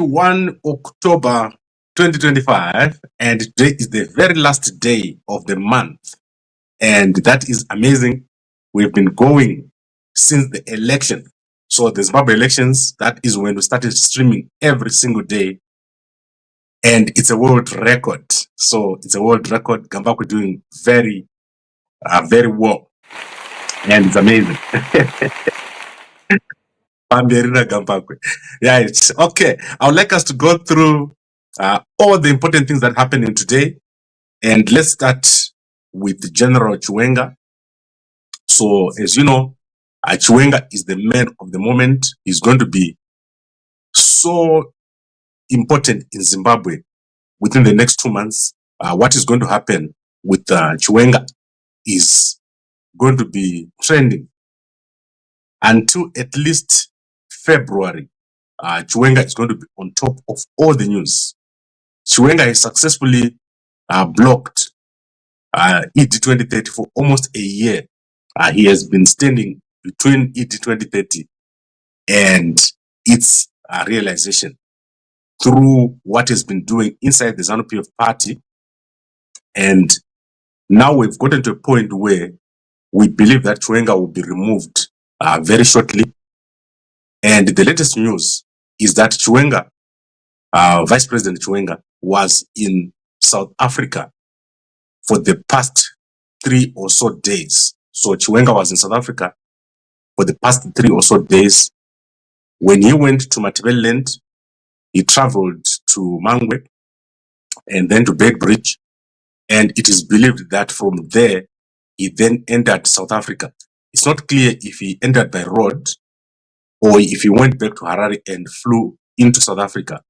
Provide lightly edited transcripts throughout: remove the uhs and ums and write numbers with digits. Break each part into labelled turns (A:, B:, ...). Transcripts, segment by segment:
A: 1 October 2025, and today is the very last day of the month. And that is amazing. We've been going since the election. So the Zimbabwe elections, that is when we started streaming every single day. And it's a world record. So it's a world record. Gambakwe doing very well. And it's amazing. Yeah, it's okay. I would like us to go through all the important things that happened in today. And let's start with General Chiwenga. So, as you know, Chiwenga is the man of the moment. He's going to be so important in Zimbabwe within the next 2 months. What is going to happen with Chiwenga is going to be trending until at least February. Chiwenga is going to be on top of all the news. Chiwenga has successfully blocked ED 2030 for almost a year. He has been standing between ED 2030 and its realization through what has been doing inside the ZANU-PF party. And now we've gotten to a point where we believe that Chiwenga will be removed very shortly. And the latest news is that Chiwenga, Vice President Chiwenga, was in South Africa for the past 3 or so days. So Chiwenga was in South Africa for the past 3 or so days. When he went to Matabeleland, he traveled to Mangwe and then to Beitbridge. And it is believed that from there, he then entered South Africa. It's not clear if he entered by road or if he went back to Harare and flew into South Africa.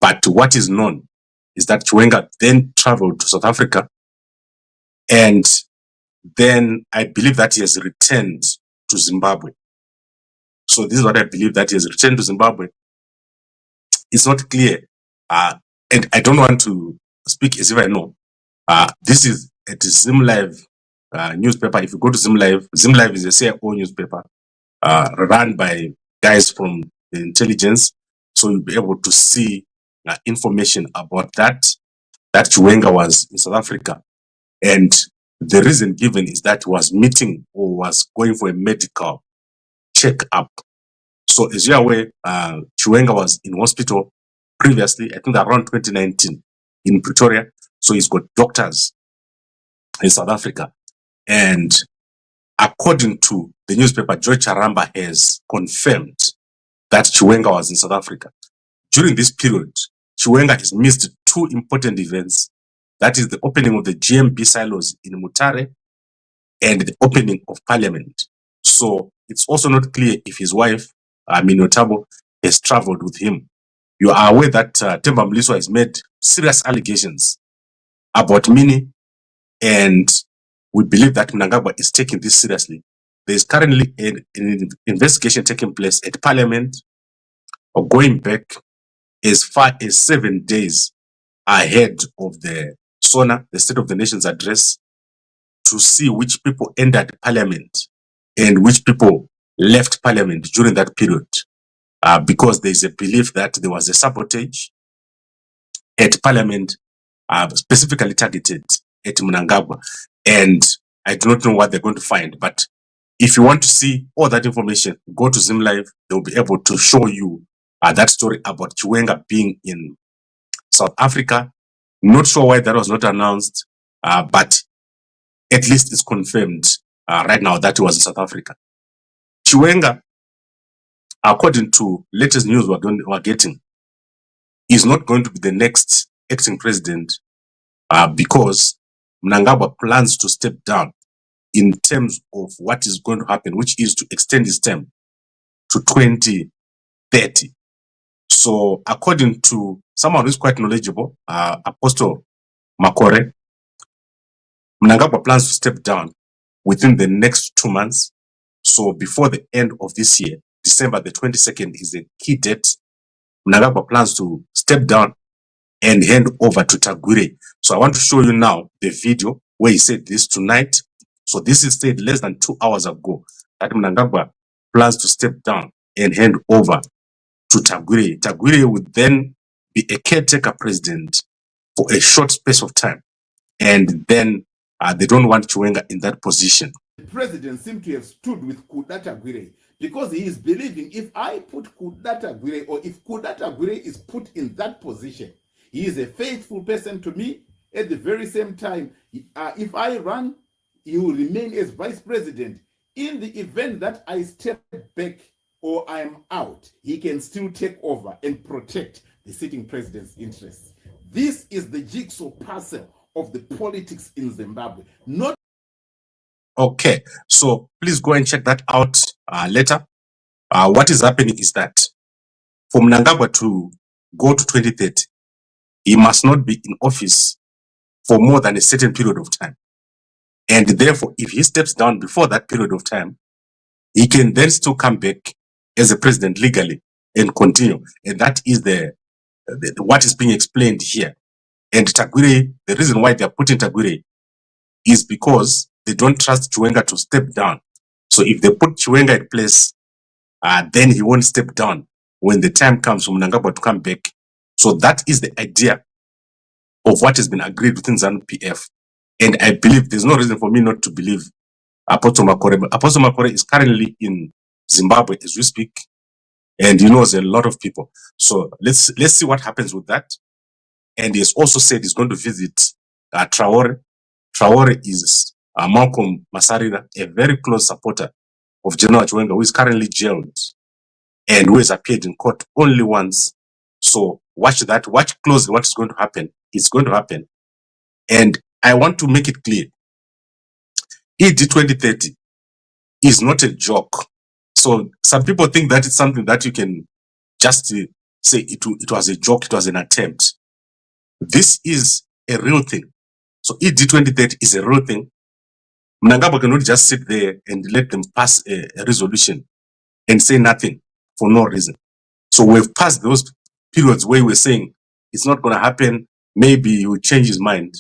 A: But what is known is that Chiwenga then traveled to South Africa, and then I believe that he has returned to Zimbabwe. So this is what I believe, that he has returned to Zimbabwe. It's not clear, and I don't want to speak as if I know. This is at ZimLive newspaper. If you go to ZimLive, ZimLive is a CIO newspaper run by guys from the intelligence. So you'll be able to see information about that Chiwenga was in South Africa. And the reason given is that he was meeting or was going for a medical checkup. So as you're aware, Chiwenga was in hospital previously, I think around 2019 in Pretoria. So he's got doctors in South Africa. And according to the newspaper, George Charamba has confirmed that Chiwenga was in South Africa. During this period, Chiwenga has missed 2 important events. That is the opening of the GMB silos in Mutare and the opening of parliament. So it's also not clear if his wife, Minotabo, has traveled with him. You are aware that Themba Mliswa has made serious allegations about Mini, and we believe that Mnangagwa is taking this seriously. There is currently an investigation taking place at Parliament, or going back as far as 7 days ahead of the SONA, the State of the Nation's address, to see which people entered Parliament and which people left Parliament during that period. Because there is a belief that there was a sabotage at Parliament, specifically targeted at Mnangagwa. And I do not know what they're going to find. But if you want to see all that information, go to ZimLive. They'll be able to show you that story about Chiwenga being in South Africa. Not sure why that was not announced, but at least it's confirmed right now that he was in South Africa. Chiwenga, according to latest news we're getting, is not going to be the next acting president because Mnangagwa plans to step down in terms of what is going to happen, which is to extend his term to 2030. So according to someone who's quite knowledgeable, Apostle Makore, Mnangagwa plans to step down within the next 2 months. So before the end of this year, December the 22nd is the key date. Mnangagwa plans to step down and hand over to Tagwirei. So I want to show you now the video where he said this tonight. So this is said less than 2 hours ago, that Mnangagwa plans to step down and hand over to Tagwirei. Tagwirei would then be a caretaker president for a short space of time, and then they don't want Chiwenga in that position.
B: The president seems to have stood with Tagwirei because he is believing if I put Tagwirei, or if Tagwirei is put in that position, he is a faithful person to me. At the very same time, if I run, he will remain as vice president. In the event that I step back or I am out, he can still take over and protect the sitting president's interests. This is the jigsaw puzzle of the politics in Zimbabwe. Not
A: okay, so please go and check that out later. What is happening is that for Mnangagwa to go to 2030, he must not be in office for more than a certain period of time. And therefore, if he steps down before that period of time, he can then still come back as a president legally and continue. And that is what is being explained here. And Tagwirei, the reason why they are putting Tagwirei is because they don't trust Chiwenga to step down. So if they put Chiwenga in place, then he won't step down when the time comes for Mnangagwa to come back. So that is the idea of what has been agreed within ZANU-PF. And I believe there's no reason for me not to believe Apostle Makore. Apostle Makore is currently in Zimbabwe as we speak, and he knows a lot of people. So let's see what happens with that. And he has also said he's going to visit Traore. Traore is Malcolm Masarira, a very close supporter of General Chiwenga, who is currently jailed and who has appeared in court only once. So watch that. Watch closely what is going to happen. It's going to happen. And I want to make it clear. ED 2030 is not a joke. So some people think that it's something that you can just say it was a joke, it was an attempt. This is a real thing. So ED 2030 is a real thing. Mnangagwa cannot just sit there and let them pass a resolution and say nothing for no reason. So we've passed those periods where we're saying it's not going to happen. Maybe he will change his mind.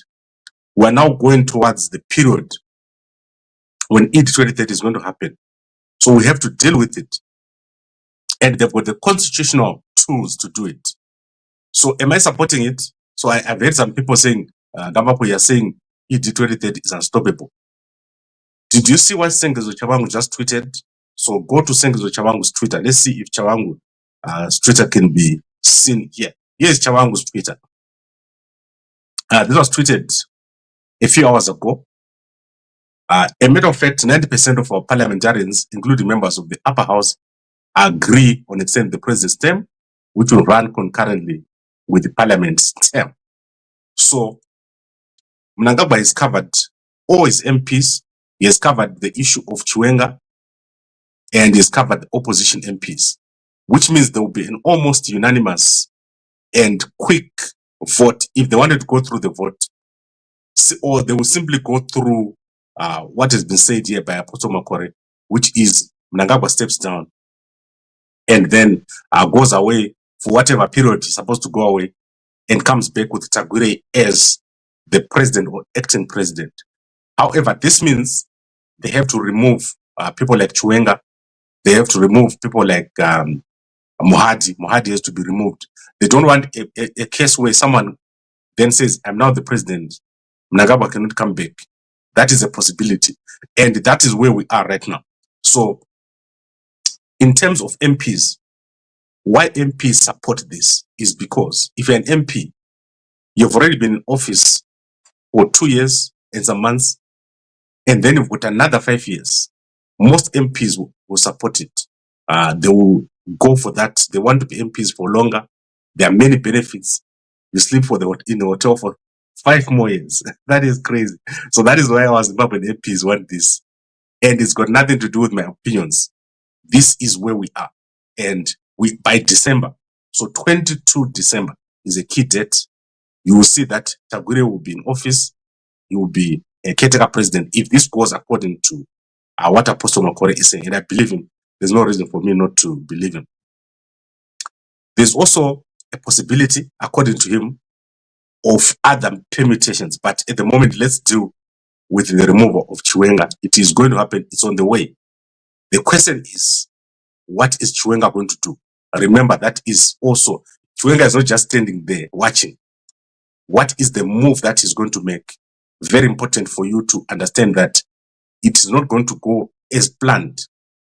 A: We're now going towards the period when ED 2030 is going to happen. So we have to deal with it. And they've got the constitutional tools to do it. So am I supporting it? So I've heard some people saying, Gambakwe, you're saying ED 2030 is unstoppable. Did you see what Tshabangu just tweeted? So go to Tshabangu's Twitter. Let's see if Tshabangu's Twitter can be seen here. Here's Tshabangu's Twitter. This was tweeted a few hours ago. A matter of fact, 90% of our parliamentarians, including members of the upper house, agree on extending the president's term, which will run concurrently with the parliament's term. So Mnangagwa has covered all his MPs. He has covered the issue of Chiwenga, and he has covered the opposition MPs, which means there will be an almost unanimous and quick vote if they wanted to go through the vote, or they will simply go through what has been said here by Apostle Makore, which is Mnangagwa steps down and then goes away for whatever period he's supposed to go away and comes back with Tagwirei as the president or acting president. However, this means they have to remove people like Chiwenga. They have to remove people like Mohadi. Mohadi has to be removed. They don't want a case where someone then says, I'm now the president. Mnangagwa cannot come back. That is a possibility. And that is where we are right now. So in terms of MPs, why MPs support this is because if you're an MP, you've already been in office for 2 years and some months, and then you've got another 5 years. Most MPs will support it. They will go for that. They want to be MPs for longer. There are many benefits. You sleep in the hotel for 5 more years. That is crazy. So that is why our Zimbabwean MPs want this. And it's got nothing to do with my opinions. This is where we are. And by December, so 22 December is a key date. You will see that Tagwirei will be in office. He will be a caretaker president if this goes according to what Apostle Makore is saying. And I believe him. There's no reason for me not to believe him. There's also a possibility, according to him, of other permutations. But at the moment, let's deal with the removal of Chiwenga. It is going to happen. It's on the way. The question is, what is Chiwenga going to do? Remember, that is also Chiwenga is not just standing there watching. What is the move that he's going to make? Very important for you to understand that it is not going to go as planned.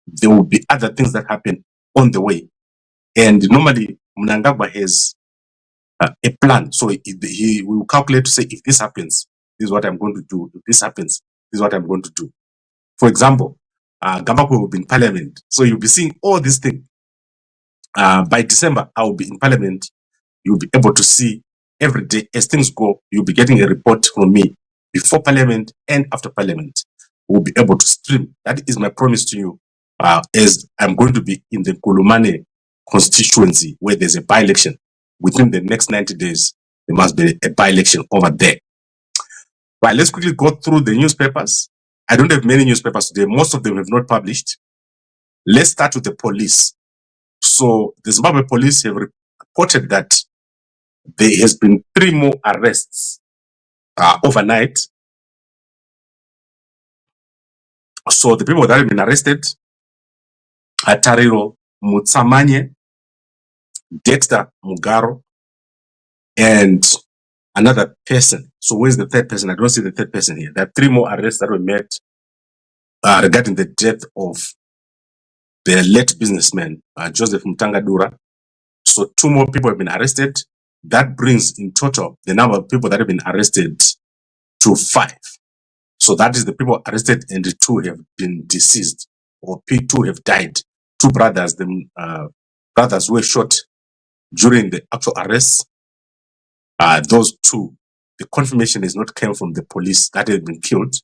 A: There will be other things that happen on the way. And normally, Mnangagwa has a plan. So he will calculate to say, if this happens, this is what I'm going to do. If this happens, this is what I'm going to do. For example, Gambakwe will be in parliament. So you'll be seeing all these things. By December, I will be in parliament. You'll be able to see every day as things go. You'll be getting a report from me before parliament and after parliament. We'll be able to stream. That is my promise to you. As I'm going to be in the Kulumane constituency where there's a by-election. Within the next 90 days, there must be a by-election over there. But let's quickly go through the newspapers. I don't have many newspapers today. Most of them have not published. Let's start with the police. So the Zimbabwe police have reported that there has been 3 more arrests overnight. So the people that have been arrested are Tariro Mutsamanye, Dexter Mugaro, and another person. So where's the third person? I don't see the third person here. There are 3 more arrests that were made regarding the death of the late businessman, Joseph Mtangadura. So 2 more people have been arrested. That brings in total the number of people that have been arrested to 5. So that is the people arrested and the 2 have been deceased, or 2 have died. 2 brothers, the brothers were shot during the actual arrests. Those 2, the confirmation is not came from the police that had been killed,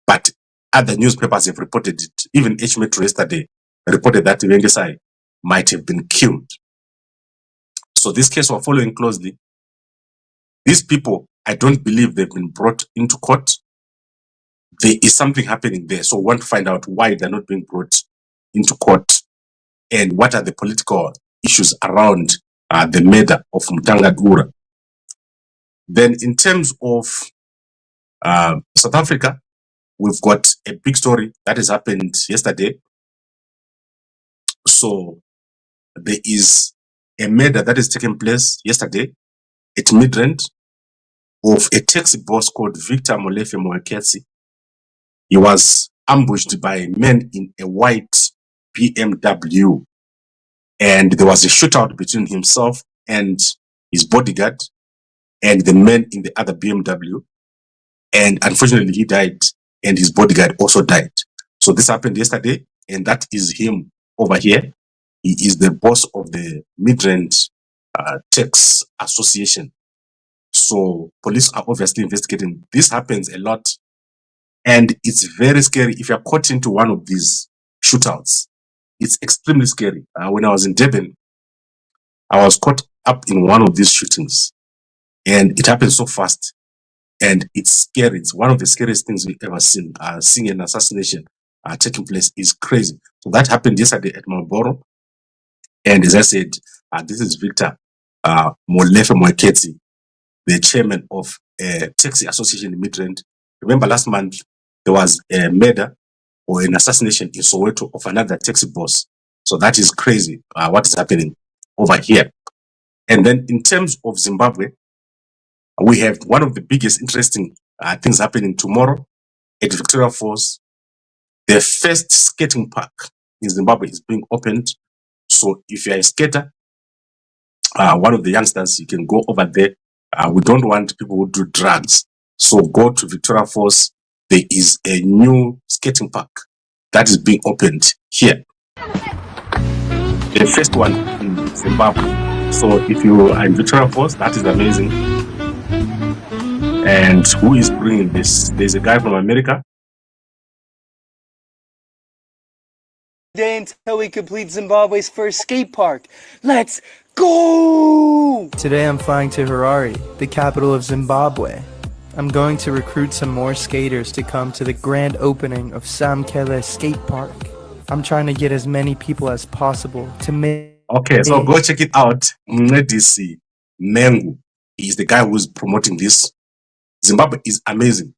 A: but other newspapers have reported it. Even H Metro yesterday reported that Vengesai might have been killed. So this case we're following closely. These people, I don't believe they've been brought into court. There is something happening there. So we want to find out why they're not being brought into court and what are the political issues around the murder of Mtangadura. Then in terms of South Africa, we've got a big story that has happened yesterday. So there is a murder that has taken place yesterday at Midrand of a taxi boss called Victor Molefe Moeketsi. He was ambushed by men in a white BMW, and there was a shootout between himself and his bodyguard and the men in the other BMW. And unfortunately, he died, and his bodyguard also died. So this happened yesterday, and that is him over here. He is the boss of the Midrand Tax Association. So police are obviously investigating. This happens a lot, and it's very scary if you're caught into one of these shootouts. It's extremely scary. When I was in Durban, I was caught up in one of these shootings, and it happened so fast, and it's scary. It's one of the scariest things we've ever seen. Seeing an assassination taking place is crazy. So that happened yesterday at Marlborough, and as I said, this is Victor Molefe Moeketsi, the chairman of a taxi association in Midrand. Remember last month, there was a murder or an assassination in Soweto of another taxi boss. So that is crazy what is happening over here. And then in terms of Zimbabwe, we have one of the biggest interesting things happening tomorrow at Victoria Falls. The first skating park in Zimbabwe is being opened. So if you're a skater, one of the youngsters, you can go over there. We don't want people who do drugs. So go to Victoria Falls. There is a new skating park that is being opened here. The first one in Zimbabwe. So if you are in Victoria Falls, that is amazing. And who is bringing this? There's a guy from America.
C: Day until we complete Zimbabwe's first skate park. Let's go! Today I'm flying to Harare, the capital of Zimbabwe. I'm going to recruit some more skaters to come to the grand opening of Samkele Skate Park. I'm trying to get as many people as possible to make...
A: Okay, so go check it out. Mnedisi Mengu is the guy who's promoting this. Zimbabwe is amazing.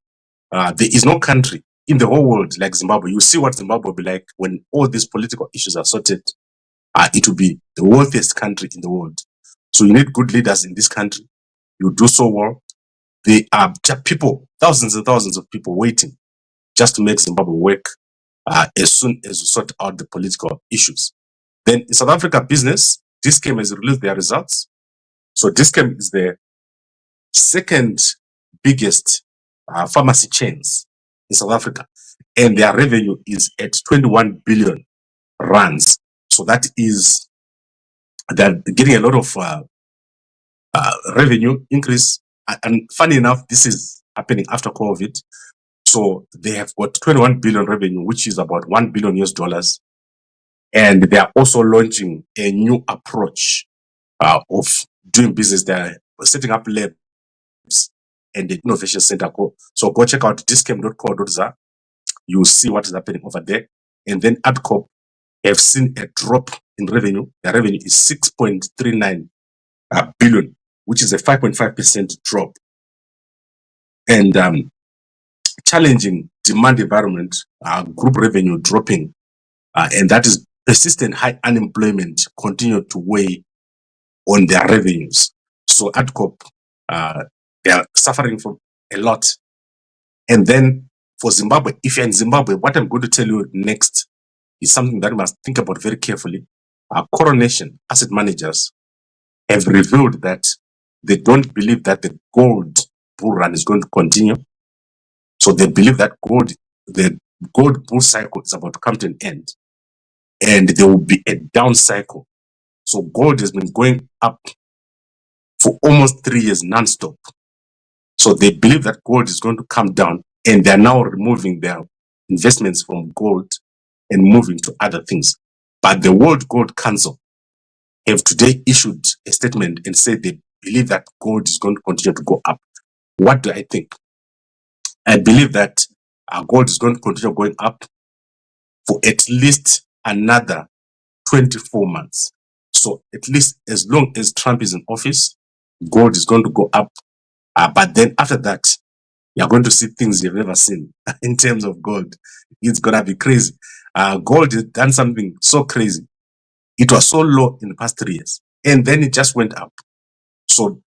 A: There is no country in the whole world like Zimbabwe. You see what Zimbabwe will be like when all these political issues are sorted. It will be the wealthiest country in the world. So you need good leaders in this country. You do so well. There are just people, thousands and thousands of people waiting just to make Zimbabwe work as soon as you sort out the political issues. Then in South Africa business, Discam has released their results. So Discam is the second biggest pharmacy chains in South Africa, and their revenue is at 21 billion rands. So that is, they're getting a lot of revenue increase. And funny enough, this is happening after COVID. So they have got 21 billion revenue, which is about $1 billion US. And they are also launching a new approach of doing business. They're setting up labs and the innovation center. So go check out discam.co.za. You'll see what is happening over there. And then Adcorp have seen a drop in revenue. The revenue is 6.39 billion, which is a 5.5% drop. And challenging demand environment, group revenue dropping, and that is persistent high unemployment continue to weigh on their revenues. So Adcorp, they are suffering from a lot. And then for Zimbabwe, if you're in Zimbabwe, what I'm going to tell you next is something that you must think about very carefully. Coronation asset managers have revealed that they don't believe that the gold bull run is going to continue. So they believe that the gold bull cycle is about to come to an end, and there will be a down cycle. So gold has been going up for almost 3 years non-stop. So they believe that gold is going to come down, and they're now removing their investments from gold and moving to other things. But the World Gold Council have today issued a statement and said they believe that gold is going to continue to go up. What do I think? I believe that gold is going to continue going up for at least another 24 months. So at least as long as Trump is in office, gold is going to go up. But then after that, you're going to see things you've never seen in terms of gold. It's going to be crazy. Gold has done something so crazy. It was so low in the past 3 years, and then it just went up. So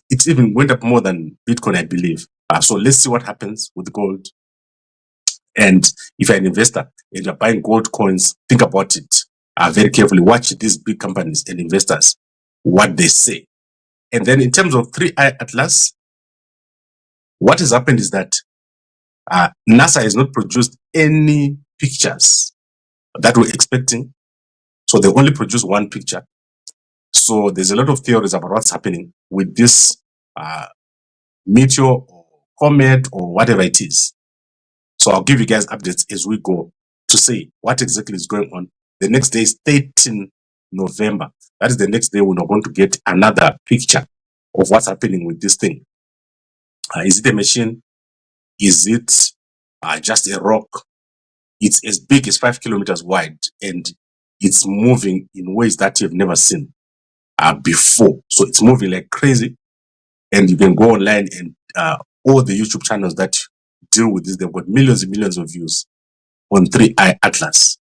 A: it even went up more than Bitcoin, I believe. So let's see what happens with gold. And if you're an investor and you're buying gold coins, think about it very carefully. Watch these big companies and investors, what they say. And then in terms of 3i Atlas, what has happened is that NASA has not produced any pictures that we're expecting. So they only produce one picture. So there's a lot of theories about what's happening with this meteor or comet or whatever it is. So I'll give you guys updates as we go to say what exactly is going on. The next day is 13 November. That is the next day we're not going to get another picture of what's happening with this thing. Is it a machine? Is it just a rock? It's as big as 5 kilometers wide, and it's moving in ways that you've never seen before. So it's moving like crazy, and you can go online and all the YouTube channels that deal with this, they've got millions and millions of views on 3i Atlas.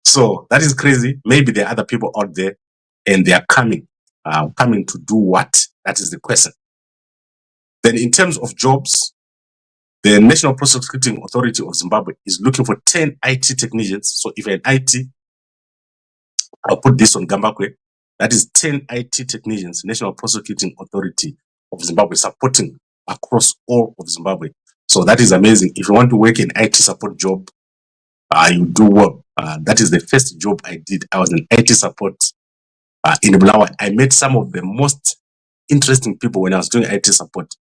A: So that is crazy. Maybe there are other people out there and they are coming to do what? That is the question. Then in terms of jobs, the National Prosecuting Authority of Zimbabwe is looking for 10 IT technicians. So if you're an IT, I'll put this on Gambakwe. That is 10 IT technicians, National Prosecuting Authority of Zimbabwe, supporting across all of Zimbabwe. So that is amazing. If you want to work in IT support job, you do well. That is the first job I did. I was an IT support in Mnangagwa. I met some of the most interesting people when I was doing IT support.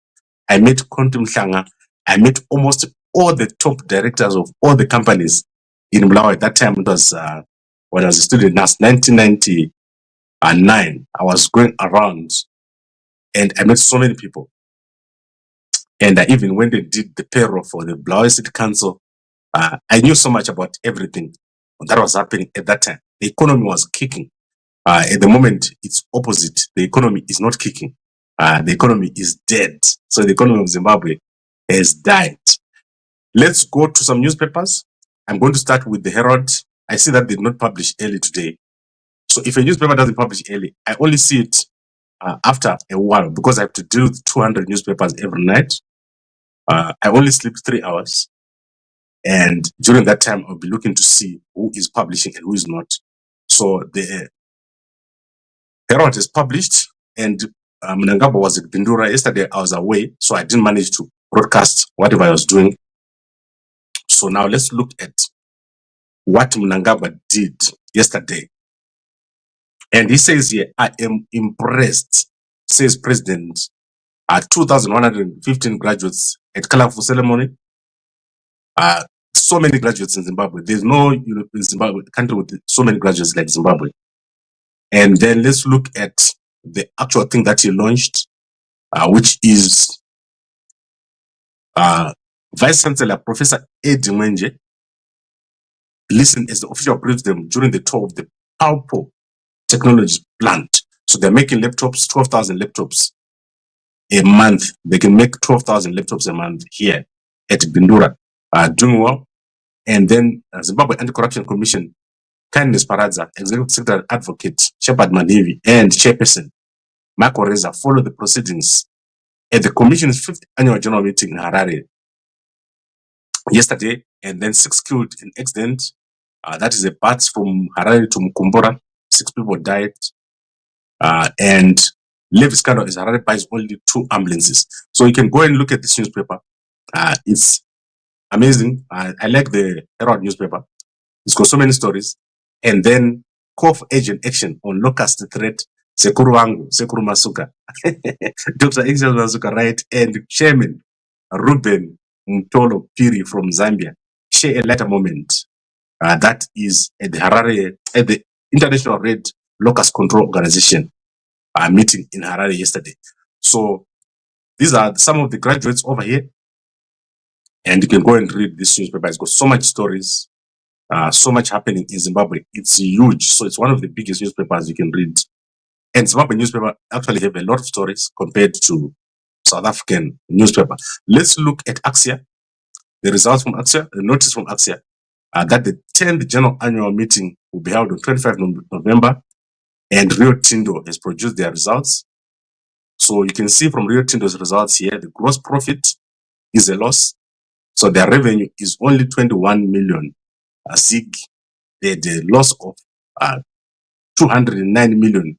A: I met Constantino. I met almost all the top directors of all the companies in Mnangagwa. At that time, it was when I was a student, that's 1999. I was going around and I met so many people. And even when they did the payroll for the Mnangagwa City Council, I knew so much about everything that was happening at that time. The economy was kicking. At the moment, it's opposite. The economy is not kicking. The economy is dead. So the economy of Zimbabwe has died. Let's go to some newspapers. I'm going to start with the Herald. I see that they did not publish early today. So if a newspaper doesn't publish early, I only see it after a while, because I have to deal with 200 newspapers every night, I only sleep 3 hours. And during that time, I'll be looking to see who is publishing and who is not. So the Herald is published, and Mnangagwa was at Bindura. Yesterday, I was away, so I didn't manage to broadcast whatever I was doing. So now let's look at what Mnangagwa did yesterday. And he says here, I am impressed, says President, 2,115 graduates at colorful ceremony. So many graduates in Zimbabwe. There's no Zimbabwe country with so many graduates like Zimbabwe. And then let's look at the actual thing that he launched, which is Vice Chancellor Professor Eddie Mwenje listened as the official president during the tour of the Palpo technology plant. So they're making laptops, 12,000 laptops a month. They can make 12,000 laptops a month here at Bindura, doing well. And then Zimbabwe Anti-Corruption Commission, Kindness Paradza, Executive Secretary Advocate Shepard Madivi, and Chairperson Marco Reza follow the proceedings at the Commission's 5th annual general meeting in Harare yesterday. And then 6 killed in accident. That is a path from Harare to Mukumbura. 6 people died. And Levis Kano is Harare buys only 2 ambulances. So you can go and look at this newspaper. It's amazing. I like the Herald newspaper. It's got so many stories. And then call for agent action on locust threat. Sekuru Wangu, Sekuru Masuka. Dr. Excel Masuka, right? And Chairman Ruben Mtolo Piri from Zambia share a later moment. That is at the Harare, at the International Red Locust Control Organization meeting in Harare yesterday. So these are some of the graduates over here. And you can go and read this newspaper. It's got so much stories, so much happening in Zimbabwe. It's huge. So it's one of the biggest newspapers you can read. And Zimbabwe newspaper actually have a lot of stories compared to South African newspaper. Let's look at Axia, the results from Axia, the notice from Axia, that the 10th General Annual Meeting will be held on 25 November, and Rio Tinto has produced their results. So you can see from Rio Tinto's results here, the gross profit is a loss. So their revenue is only 21 million ZiG. They had a loss of 209 million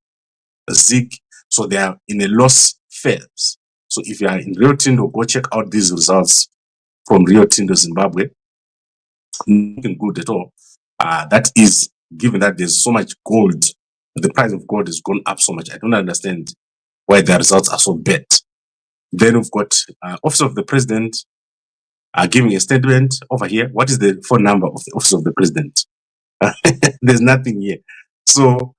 A: ZiG. So they are in a loss phase. So if you are in Rio Tinto, go check out these results from Rio Tinto Zimbabwe. Nothing good at all. That is given that there's so much gold. The price of gold has gone up so much. I don't understand why the results are so bad. Then we've got Office of the President giving a statement over here. What is the phone number of the Office of the President? There's nothing here. So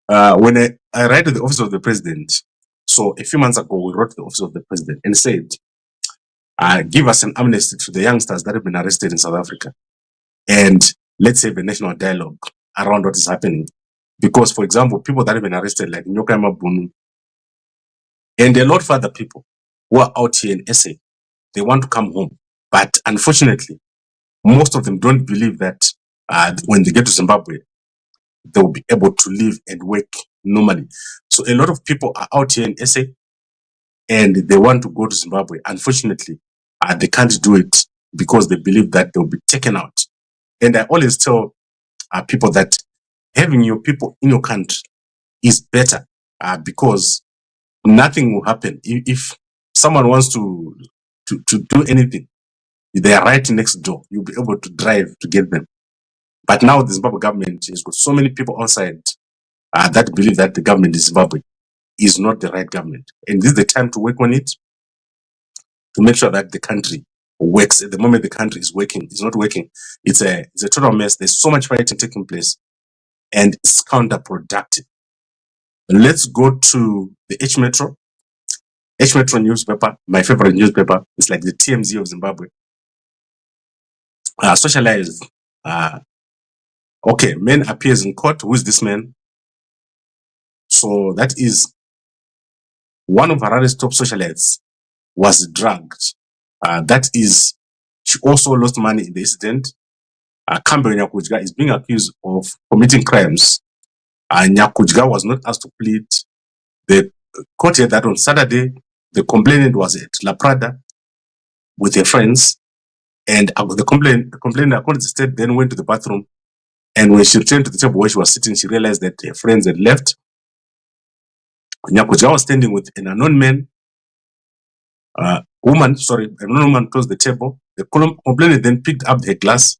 A: when I write to the Office of the President, so a few months ago, we wrote to the Office of the President and said, give us an amnesty to the youngsters that have been arrested in South Africa. And let's have a national dialogue around what is happening. Because, for example, people that have been arrested, like Nyoka Mabunu, and a lot of other people who are out here in SA, they want to come home. But unfortunately, most of them don't believe that when they get to Zimbabwe, they will be able to live and work normally. So a lot of people are out here in SA and they want to go to Zimbabwe. Unfortunately, they can't do it because they believe that they'll be taken out. And I always tell people that having your people in your country is better because nothing will happen. If someone wants to do anything, they are right next door. You'll be able to drive to get them. But now the Zimbabwe government has got so many people outside that believe that the government in Zimbabwe is not the right government. And this is the time to work on it, to make sure that the country works. At the moment the country is working, it's not working. It's a total mess. There's so much fighting taking place and it's counterproductive. Let's go to the H Metro. H Metro newspaper, my favorite newspaper. It's like the TMZ of Zimbabwe. Socialite. Okay, man appears in court. Who is this man? So that is one of Harare's top socialites was drugged. That is, she also lost money in the incident. Campbell Nyakujga is being accused of committing crimes. Nyakujga was not asked to plead. The quoted that on Saturday, the complainant was at La Prada with her friends, and the complainant, according to the state, then went to the bathroom, and when she returned to the table where she was sitting, she realized that her friends had left. Nyakuja was standing with an unknown man, an unknown woman close the table. The complainant then picked up her glass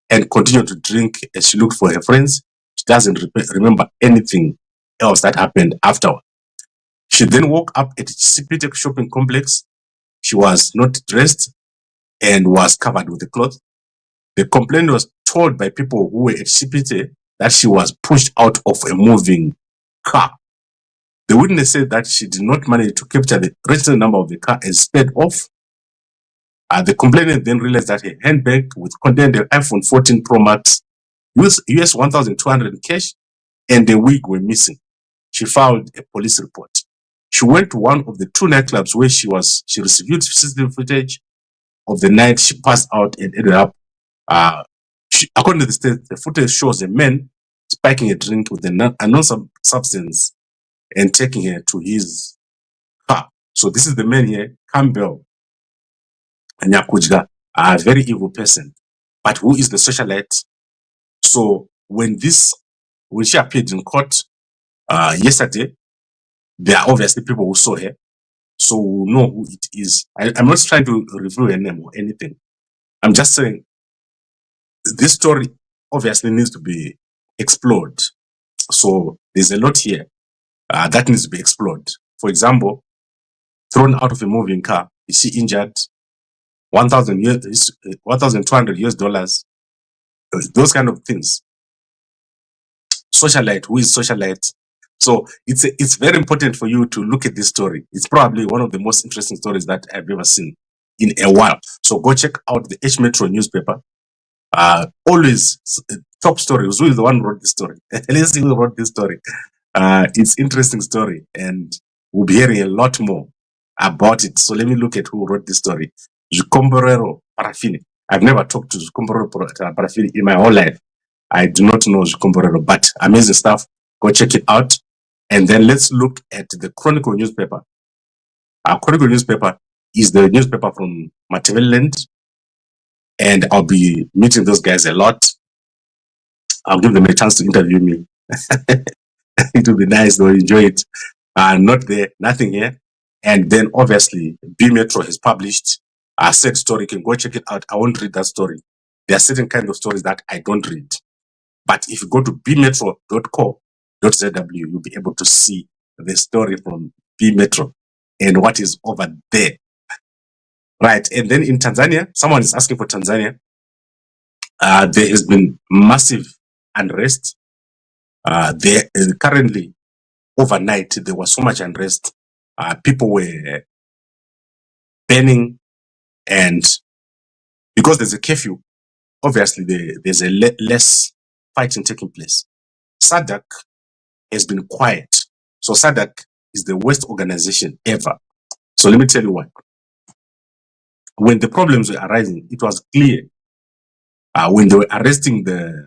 A: and continued to drink as she looked for her friends. She doesn't remember anything else that happened afterward. She then woke up at Chipite shopping complex. She was not dressed and was covered with a cloth. The complainant was told by people who were at Chipite that she was pushed out of a moving car. The witness said that she did not manage to capture the registration number of the car and sped off. The complainant then realized that her handbag contained an iPhone 14 Pro Max, US 1,200 in cash, and the wig were missing. She filed a police report. She went to one of the two nightclubs where she received CCTV footage of the night she passed out and ended up. According to the state, the footage shows a man spiking a drink with an unknown substance and taking her to his car. So this is the man here, Campbell Nyakujga, a very evil person, but who is the socialite. So when she appeared in court yesterday, there are obviously people who saw her, so we know who it is. I'm not trying to reveal her name or anything. I'm just saying this story obviously needs to be explored. So there's a lot here that needs to be explored. For example, thrown out of a moving car, is she injured? 1,200 US dollars, those kind of things. Socialite, who is socialite? So it's very important for you to look at this story. It's probably one of the most interesting stories that I've ever seen in a while. So go check out the H Metro newspaper. Always top story. Who is the one who wrote this story? Let's see who wrote this story. It's interesting story, and we'll be hearing a lot more about it. So let me look at who wrote this story. Zikomborero Parafini. I've never talked to Zikomborero Parafini in my whole life. I do not know Zikomborero, but amazing stuff. Go check it out. And then let's look at the Chronicle newspaper. Our Chronicle newspaper is the newspaper from Matabeleland, and I'll be meeting those guys a lot. I'll give them a chance to interview me. It will be nice. They'll enjoy it. Not there, nothing here. And then obviously, B Metro has published a said story. You can go check it out. I won't read that story. There are certain kind of stories that I don't read. But if you go to bmetro.co.zw, you'll be able to see the story from B Metro and what is over there. Right. And then in Tanzania, someone is asking for Tanzania. There has been massive unrest. There currently, overnight, there was so much unrest. People were banning, and because there's a curfew, obviously there's a less fighting taking place. SADC has been quiet. So SADC is the worst organization ever. So let me tell you what. When the problems were arising, it was clear when they were arresting the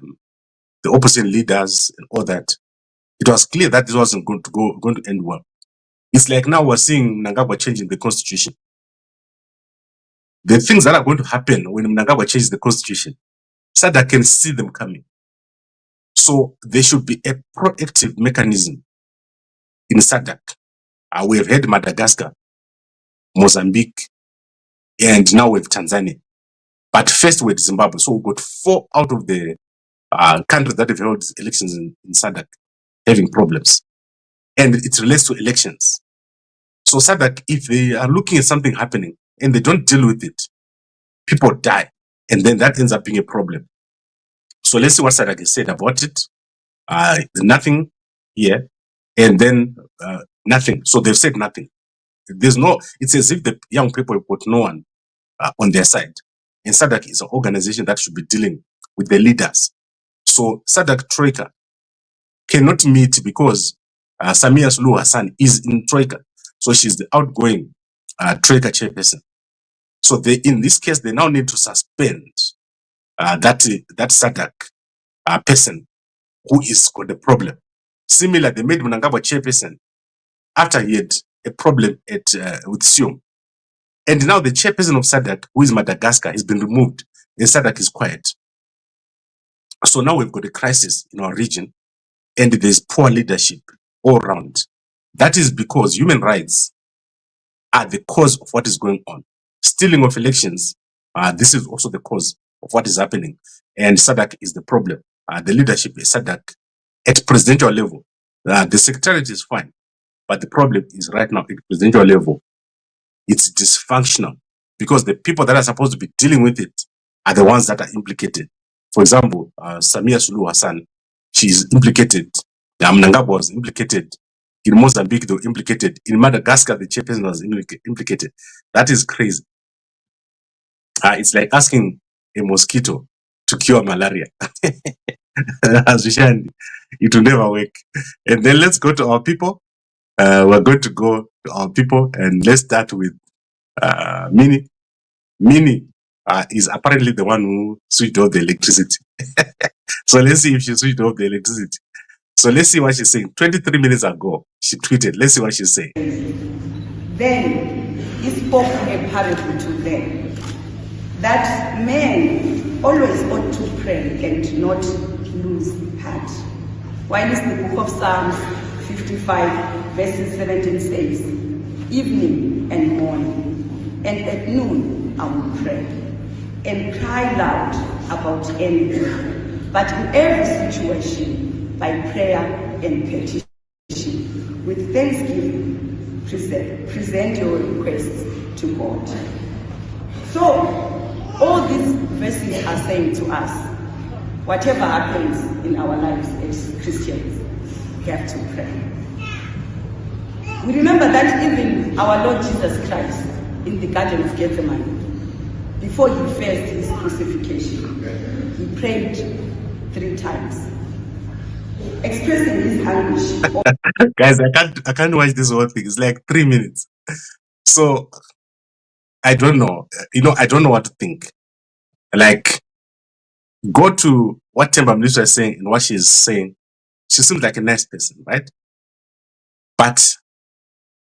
A: opposition leaders and all that, it was clear that this wasn't going to end well. It's like now we're seeing Mnangagwa changing the constitution. The things that are going to happen when Mnangagwa changes the constitution, SADC can see them coming. So there should be a proactive mechanism in SADC. We have had Madagascar, Mozambique, and now we have Tanzania. But first with Zimbabwe. So we got 4 out of the countries that have held elections in SADC having problems. And it relates to elections. So SADC, if they are looking at something happening and they don't deal with it, people die. And then that ends up being a problem. So let's see what SADC has said about it. Nothing here. And then nothing. So they've said nothing. There's no, it's as if the young people have got no one on their side. And SADC is an organization that should be dealing with the leaders. So SADC Troika cannot meet because Samia Suluhu Hassan is in Troika. So she's the outgoing Troika chairperson. So they, in this case, they now need to suspend that SADC person who is got the problem. Similar, they made Mnangagwa chairperson after he had a problem with Siom. And now the chairperson of SADC, who is Madagascar, has been removed, and SADC is quiet. So now we've got a crisis in our region, and there's poor leadership all around. That is because human rights are the cause of what is going on. Stealing of elections, this is also the cause of what is happening. And SADC is the problem. The leadership is SADC at presidential level. The secretariat is fine, but the problem is right now at presidential level, it's dysfunctional because the people that are supposed to be dealing with it are the ones that are implicated. For example, Samia Suluhu Hassan, she's implicated. Mnangagwa was implicated. In Mozambique, they were implicated. In Madagascar, the chairperson was implicated. That is crazy. It's like asking a mosquito to cure malaria. It will never work. And then let's go to our people. We're going to go to our people, and let's start with Mini. Mini is apparently the one who switched off the electricity. So let's see if she switched off the electricity. So let's see what she's saying. 23 minutes ago, she tweeted. Let's see what she's saying.
D: Then he spoke a parable to them that men always ought to pray and not lose heart. While the book of Psalms 55 verses 17 says, evening and morning, and at noon I will pray and cry loud about anything, but in every situation by prayer and petition. With thanksgiving, present your requests to God. So, all these verses are saying to us, whatever happens in our lives as Christians, we have to pray. We remember that even our Lord Jesus Christ in the Garden of Gethsemane, before he faced his crucifixion, he prayed 3 times, expressing his anguish.
A: Guys, I can't watch this whole thing. It's like 3 minutes. So I don't know. I don't know what to think. Like, go to what Themba Mliso is saying and what she's saying. She seems like a nice person, right? But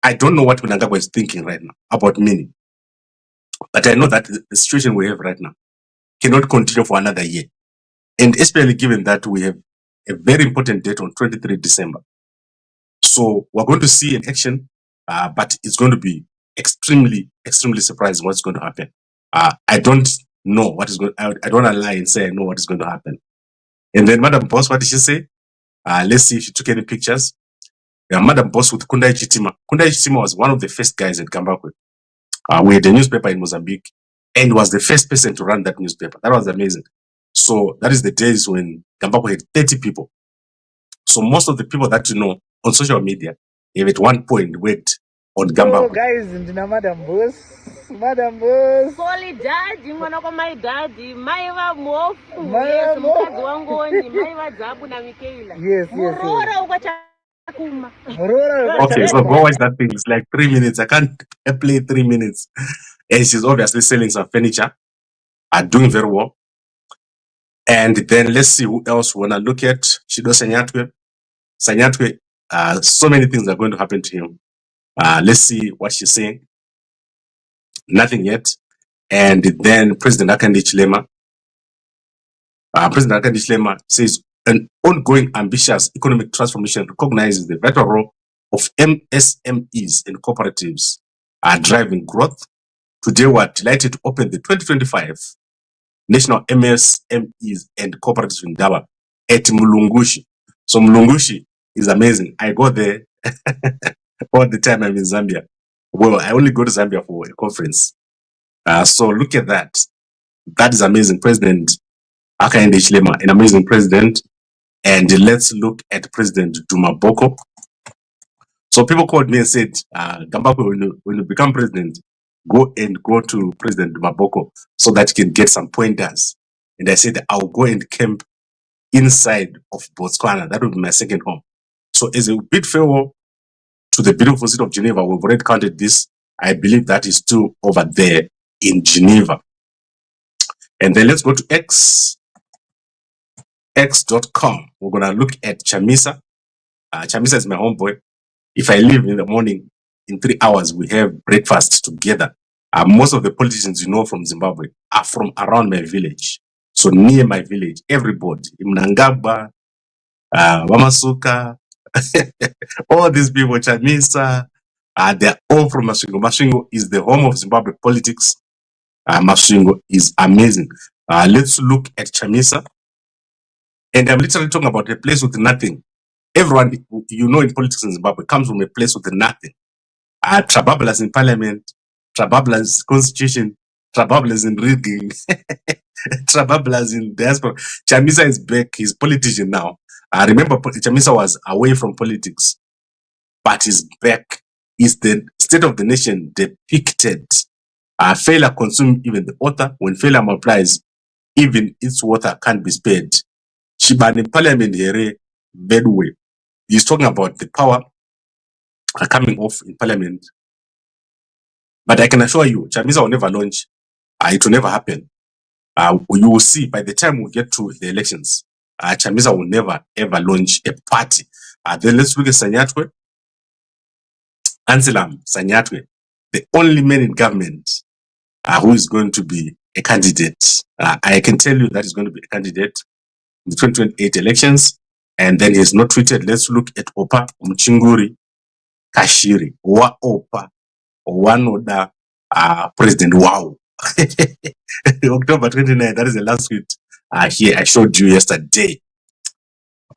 A: I don't know what Mnangagwa is thinking right now about Mini. But I know that the situation we have right now cannot continue for another year. And especially given that we have a very important date on 23 December. So we're going to see an action, but it's going to be extremely, extremely surprising what's going to happen. I don't know what is going. I don't want to lie and say I know what is going to happen. And then Madam Boss, what did she say? Let's see if she took any pictures. Madam Boss with Kundai Chitima. Kundai Chitima was one of the first guys at Gambakwe. We had a newspaper in Mozambique, and was the first person to run that newspaper. That was amazing. So that is the days when Gambakwe had 30 people. So most of the people that you know on social media, have at one point worked on Gambakwe.
E: Oh, guys, ndina Madam Boss. Madam Boss.
F: Holy daddy, mwana kwa my daddy, maiva mofu,
E: Maiva
F: yes,
E: mofu.
F: mkazi wangoni, maiva zabu na Mikaela.
E: Yes.
F: Murora ukachakuma.
A: Okay, so go watch that thing. It's like 3 minutes. I can't play 3 minutes. And she's obviously selling some furniture, doing very well. And then let's see who else we want to look at. Shido Sanyatwe. Sanyatwe, so many things are going to happen to him. Let's see what she's saying. Nothing yet. And then President Akandi Chilema. President Akandi Chilema says an ongoing ambitious economic transformation recognizes the vital role of MSMEs and cooperatives are driving growth. Today we are delighted to open the 2025 National MSMEs and Cooperatives in Daba at Mulungushi. So Mulungushi is amazing. I go there all the time I'm in Zambia. Well, I only go to Zambia for a conference. So look at that. That is amazing. President Hakainde Hichilema, an amazing president. And let's look at President Duma Boko. So people called me and said, Gambakwe, when you become president, go to President Duma Boko so that you can get some pointers. And I said, I'll go and camp inside of Botswana. That will be my second home. So as a big farewell to the beautiful city of Geneva, we've already counted this. I believe that is still over there in Geneva. And then let's go to x.com. We're going to look at Chamisa. Chamisa is my homeboy. If I leave in the morning, in 3 hours, we have breakfast together. Most of the politicians you know from Zimbabwe are from around my village. So near my village, everybody, Mnangagwa, Wamasuka, all these people, Chamisa, they're all from Masvingo. Masvingo is the home of Zimbabwe politics. Masvingo is amazing. Let's look at Chamisa. And I'm literally talking about a place with nothing. Everyone, you know, in politics in Zimbabwe comes from a place with nothing. Trabablas in parliament, Trabablas constitution, Trabablas in rigging, Trabablas in diaspora. Chamisa is back. He's politician now. I remember Chamisa was away from politics, but he's back. Is the state of the nation depicted? Failure consumes even the author. When failure multiplies, even its author can't be spared. Shibani parliament here, bad way. He's talking about the power coming off in parliament. But I can assure you, Chamisa will never launch. It will never happen. You will see by the time we get to the elections, Chamisa will never ever launch a party. Then let's look at Sanyatwe. Anselam Sanyatwe, the only man in government who is going to be a candidate. I can tell you that he's going to be a candidate in the 2028 elections. And then he's not tweeted. Let's look at Opa Mchinguri Kashiri. Wa Opa Wanoda President Wow. October 29, that is the last tweet here I showed you yesterday.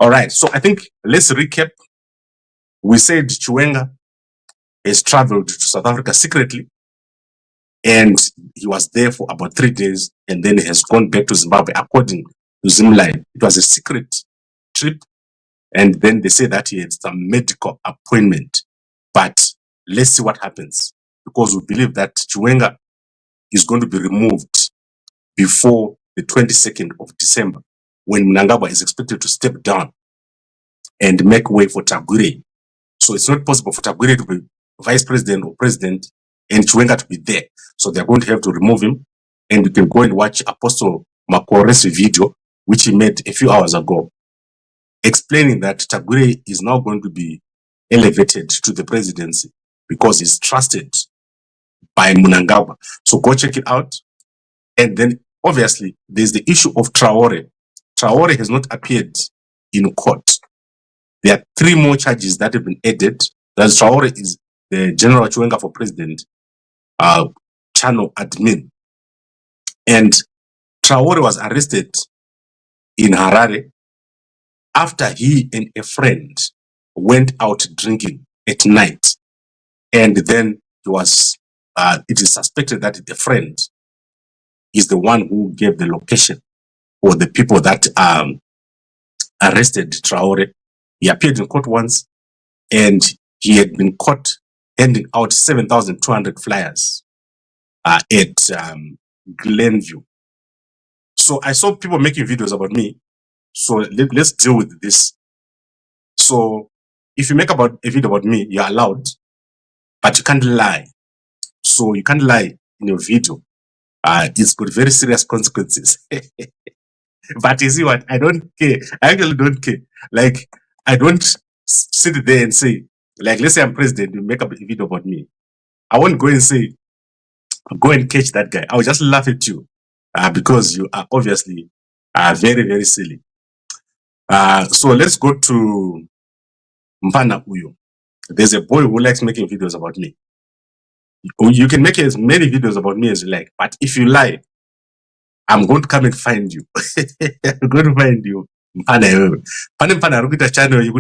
A: All right, so I think let's recap. We said Chiwenga has traveled to South Africa secretly, and he was there for about 3 days, and then he has gone back to Zimbabwe according to ZimLive. It was a secret trip, and then they say that he had some medical appointment. But let's see what happens, because we believe that Chiwenga is going to be removed before the 22nd of December, when Mnangagwa is expected to step down and make way for Tagwirei. So it's not possible for Tagwirei to be vice president or president and Chiwenga to be there. So they're going to have to remove him. And you can go and watch Apostle Makore's video, which he made a few hours ago, explaining that Tagwirei is now going to be elevated to the presidency because he's trusted by Mnangagwa. So go check it out. And then obviously there's the issue of Traore. Traore has not appeared in court. There are 3 more charges that have been added. That Traore is the General Chiwenga for President channel admin. And Traore was arrested in Harare after he and a friend went out drinking at night. And then he was, it is suspected that the friend is the one who gave the location for the people that arrested Traore. He appeared in court once, and he had been caught handing out 7,200 flyers at Glenview. So I saw people making videos about me. So let's deal with this. So if you make a video about me, you're allowed, but you can't lie. So you can't lie in your video. It's got very serious consequences. But you see what? I don't care. I actually don't care. Like, I don't sit there and say, like, let's say I'm president, you make a video about me. I won't go and say, go and catch that guy. I'll just laugh at you because you are obviously very, very silly. So let's go to Mpana Uyo. There's a boy who likes making videos about me. You can make as many videos about me as you like, but if you lie, I'm going to come and find you. I'm going to find you. Mpana Rukita channel, you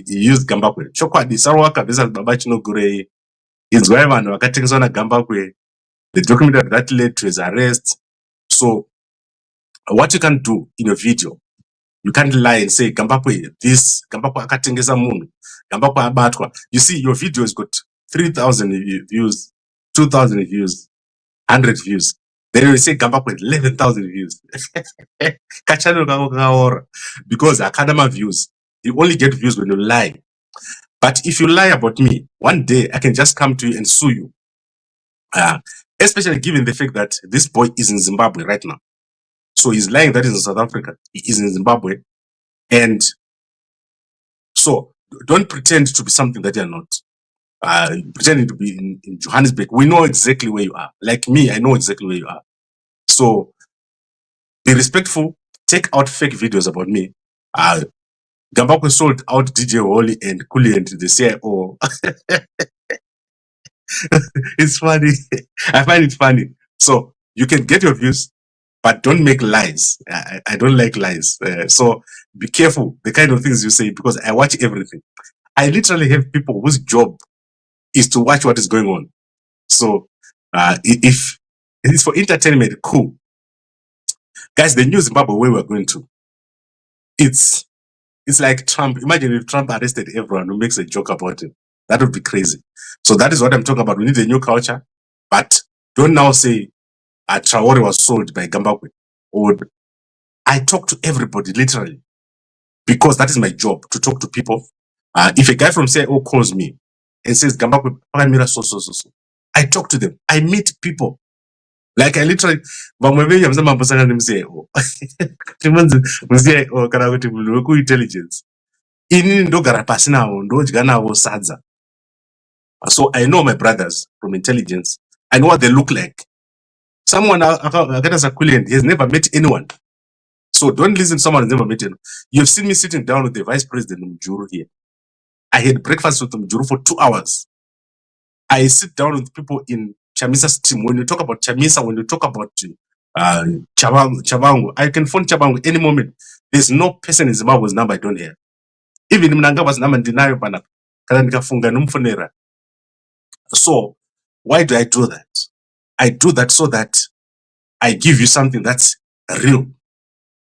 A: use Gambakwe. Chokwadi, Sarwaka, Visa Babachino Gure, is wherever Wakatingzona Gambakwe. The document that led to his arrest. So, what you can do in a video, you can't lie and say, Gambakwe, this, Gambakwe Akatingeza Moon, Gambakwe Abatwa. You see, your video has got 3,000 views, 2,000 views, 100 views. Then you say Gambakwe 11,000 views. Because Akadama views, you only get views when you lie. But if you lie about me, one day I can just come to you and sue you. Especially given the fact that this boy is in Zimbabwe right now. So he's lying that he's in South Africa. He is in Zimbabwe. And so don't pretend to be something that you're not. Pretending to be in Johannesburg, we know exactly where you are. Like me, I know exactly where you are. So be respectful. Take out fake videos about me. Gambakwe sold out DJ Wally and Kuli and the CIO. It's funny. I find it funny. So you can get your views, but don't make lies. I don't like lies. So be careful the kind of things you say, because I watch everything. I literally have people whose job is to watch what is going on. So if it's for entertainment, cool. Guys, the new Zimbabwe way we're going to, it's like Trump. Imagine if Trump arrested everyone who makes a joke about him. That would be crazy. So that is what I'm talking about. We need a new culture, but don't now say Traore was sold by Gambakwe. Or I talk to everybody literally, because that is my job, to talk to people. If a guy from CIO calls me and says Gambakwe, so, I talk to them. I meet people. Like I literally, intelligence. So I know my brothers from intelligence. I know what they look like. Someone he has never met anyone. So don't listen to someone who's never met anyone. You've seen me sitting down with the vice president Mjuru here. I had breakfast with Mjuru for 2 hours. I sit down with people in Chamisa's team. When you talk about Chamisa, when you talk about Tshabangu, I can phone Tshabangu any moment. There's no person in Zimbabwe's number I don't hear. Even Mnangagwa's number denial bana. So why do I do that? I do that so that I give you something that's real.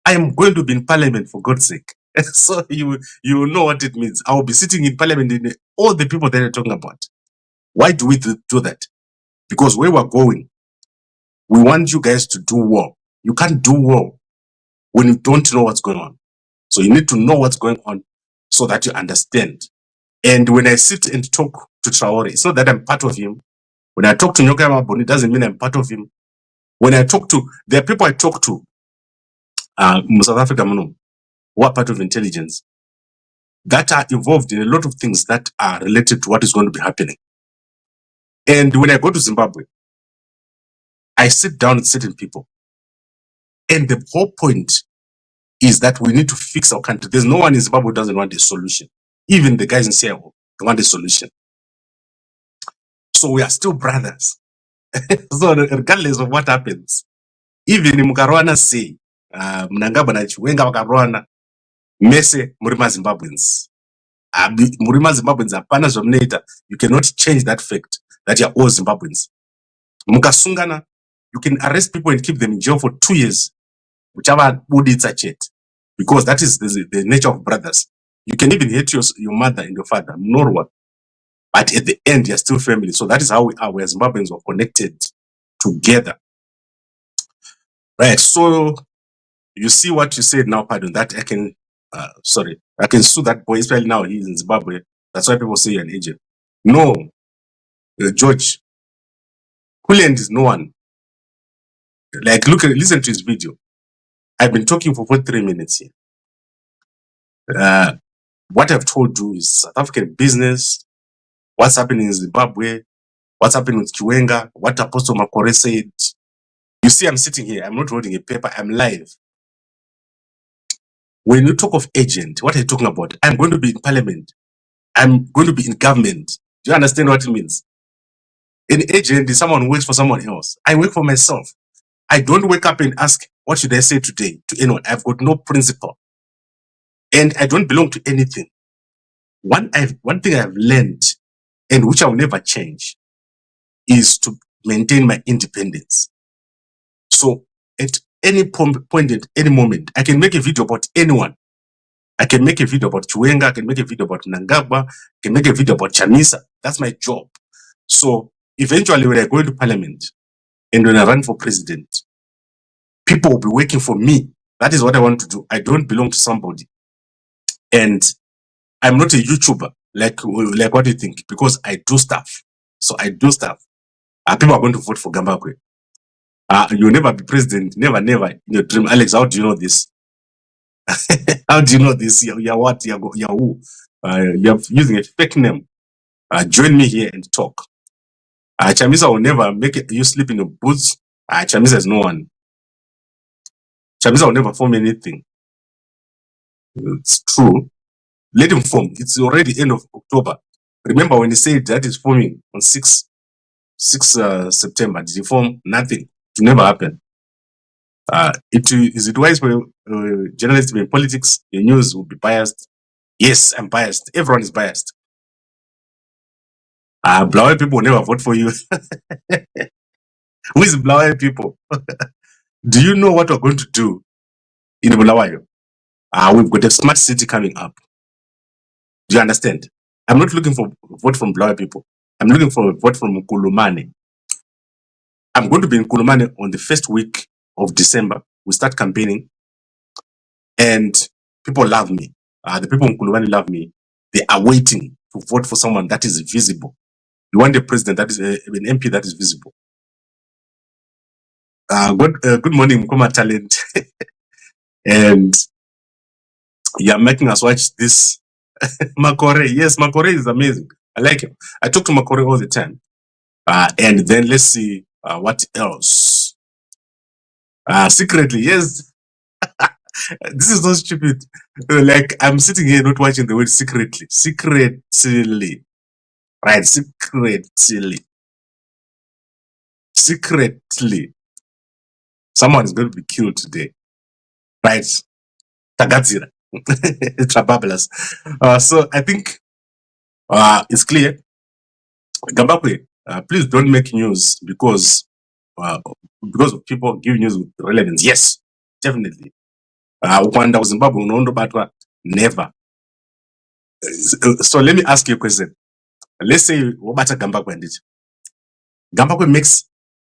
A: I am going to be in parliament, for God's sake. So you will know what it means. I will be sitting in parliament in all the people that you're talking about. Why do we do that? Because where we're going, we want you guys to do well. You can't do well when you don't know what's going on. So you need to know what's going on so that you understand. And when I sit and talk to Traore, it's not that I'm part of him. When I talk to Nyoka Maboni, it doesn't mean I'm part of him. When I talk to, there are people I talk to, South Africa, who are part of intelligence, that are involved in a lot of things that are related to what is going to be happening. And when I go to Zimbabwe, I sit down with certain people. And the whole point is that we need to fix our country. There's no one in Zimbabwe who doesn't want a solution. Even the guys in CIO, they want a solution. So we are still brothers. So regardless of what happens, even in Mukarwana say, Mnangagwa na Chiwenga wakaroana, mese murima Zimbabweans. Murima Zimbabweans apana zvomunoita. You cannot change that fact that you are all Zimbabweans. Mukasungana, you can arrest people and keep them in jail for 2 years. Whichever buditsa chet. Because that is the nature of brothers. You can even hate your mother and your father, Norwa. But at the end, you're still family. So that is how we are. We as Zimbabweans were connected together. Right. So you see what you said now, pardon, that I can, I can sue that boy, especially now he's in Zimbabwe. That's why people say you're an agent. No, George, Kuland is no one. Like, listen to his video. I've been talking for 43 minutes here. What I've told you is South African business, what's happening in Zimbabwe, what's happening with Chiwenga, what Apostle Makore said. You see, I'm sitting here, I'm not holding a paper, I'm live. When you talk of agent, what are you talking about? I'm going to be in parliament. I'm going to be in government. Do you understand what it means? An agent is someone who works for someone else. I work for myself. I don't wake up and ask, what should I say today to anyone? I've got no principle. And I don't belong to anything. One thing I've learned, and which I will never change, is to maintain my independence. So at any point, at any moment, I can make a video about anyone. I can make a video about Chiwenga, I can make a video about Mnangagwa, I can make a video about Chamisa. That's my job. So eventually when I go into parliament and when I run for president, people will be working for me. That is what I want to do. I don't belong to somebody. And I'm not a YouTuber, like what do you think? Because I do stuff. So I do stuff. People are going to vote for Gambakwe. You'll never be president. Never, never in your dream. Alex, how do you know this? How do you know this? You're what? You're who? You're using a fake name. Join me here and talk. Chamisa will never make you sleep in your boots. Chamisa is no one. Chamisa will never form anything. It's true. Let him form. It's already end of October. Remember when he said that is forming on 6 September? Did he form? Nothing. It will never happen. Is it wise for journalists to be in politics? The news will be biased. Yes, I'm biased. Everyone is biased. Blawe people will never vote for you. Who is Blawe people? Do you know what we're going to do in Bulawayo? We've got a smart city coming up. Do you understand? I'm not looking for vote from Blawe people. I'm looking for a vote from Nkulumane. I'm going to be in Nkulumane on the first week of December. We start campaigning, and people love me. The people in Nkulumane love me. They are waiting to vote for someone that is visible. You want a president that is an MP that is visible. Good morning, Mkoma Talent. And you're making us watch this. Makore. Yes, Makore is amazing. I like him. I talk to Makore all the time. And then let's see what else. Secretly, yes. This is not stupid. Like, I'm sitting here not watching the word secretly. Secretly. Right, secretly. Secretly. Someone is going to be killed today. Right? Tagazira. Trabablas. So I think it's clear. Gambakwe, please don't make news because of people giving news with relevance. Yes, definitely. Ukwanda Zimbabwe unondo batwa never. So let me ask you a question. Let's say Wabata Gambakwe and it. Gambakwe makes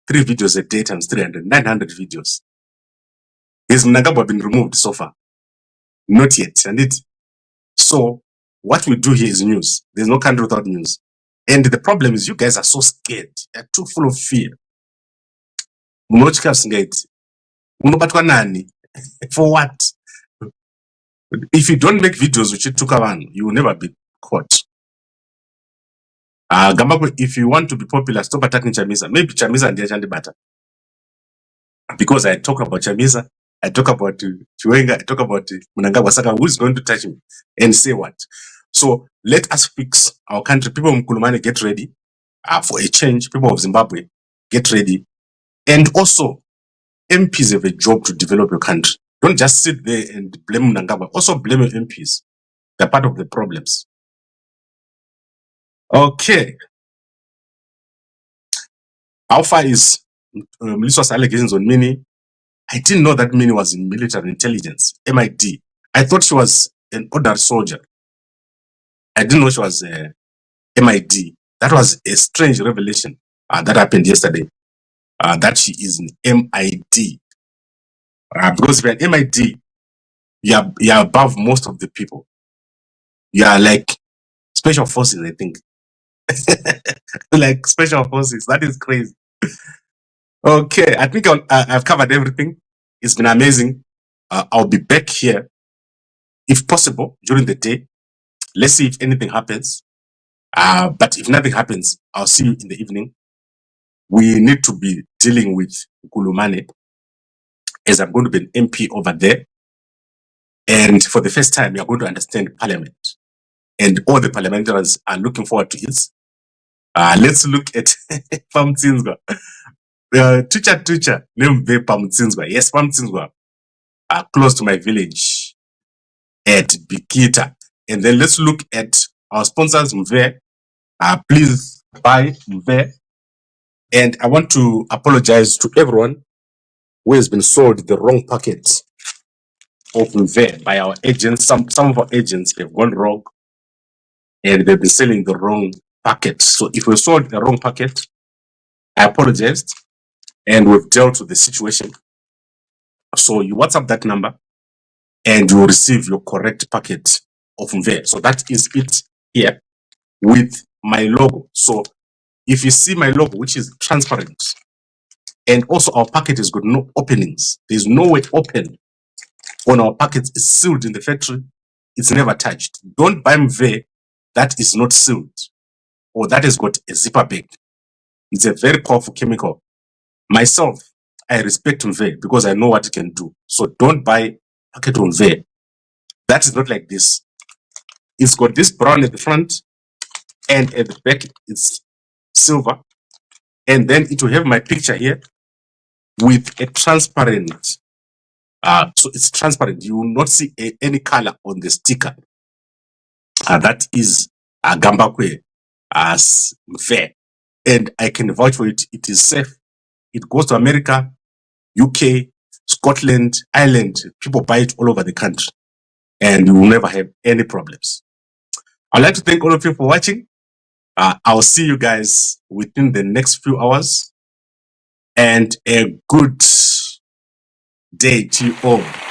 A: 3 videos a day times 300, 900 videos. His Mnangagwa been removed so far? Not yet, and it. So what we do here is news. There's no country without news. And the problem is you guys are so scared. You're too full of fear. For what? If you don't make videos which took around, you will never be caught. Gambakwe, if you want to be popular, stop attacking Chamisa. Maybe Chamisa and Diachandi Bata. Because I talk about Chamisa, I talk about Chiwenga, I talk about Mnangagwa Saka, who is going to touch me and say what? So let us fix our country. People of Nkulumane, get ready for a change. People of Zimbabwe, get ready. And also, MPs have a job to develop your country. Don't just sit there and blame Mnangagwa. Also blame your MPs. They're part of the problems. Okay. How far is Melissa's allegations on Mini? I didn't know that Mini was in military intelligence, MID. I thought she was an ordinary soldier. I didn't know she was MID. That was a strange revelation that happened yesterday. That she is in MID. Because if you're an MID, you're above most of the people. You are like special forces, I think. Like special forces. That is crazy. Okay, I think I've covered everything. It's been amazing. I'll be back here, if possible, during the day. Let's see if anything happens. But if nothing happens, I'll see you in the evening. We need to be dealing with Nkulumane, as I'm going to be an MP over there. And for the first time, you're going to understand Parliament. And all the parliamentarians are looking forward to it. Let's look at Pamtsinzwa. Tucha, name Pamtsinzwa. Yes, Pamtsinzwa. Close to my village at Bikita. And then let's look at our sponsors, Mve. Please buy Mve. And I want to apologize to everyone who has been sold the wrong packet of Mve by our agents. Some of our agents have gone wrong and they've been selling the wrong packet. So if we sold the wrong packet, I apologized and we've dealt with the situation. So you WhatsApp that number and you will receive your correct packet of Mve. So that is it here with my logo. So if you see my logo, which is transparent, and also our packet has got no openings, there's no way open on our packets is sealed in the factory. It's never touched. Don't buy mve that is not sealed or that has got a zipper bag. It's a very powerful chemical. Myself, I respect mve because I know what it can do. So don't buy packet on mve. That is not like this. It's got this brown at the front and at the back it's silver. And then it will have my picture here with a transparent. So it's transparent. You will not see any color on the sticker. That is Gambakwe as fair. And I can vouch for it. It is safe. It goes to America, UK, Scotland, Ireland. People buy it all over the country. And you will never have any problems. I'd like to thank all of you for watching. I'll see you guys within the next few hours. And a good day to you all.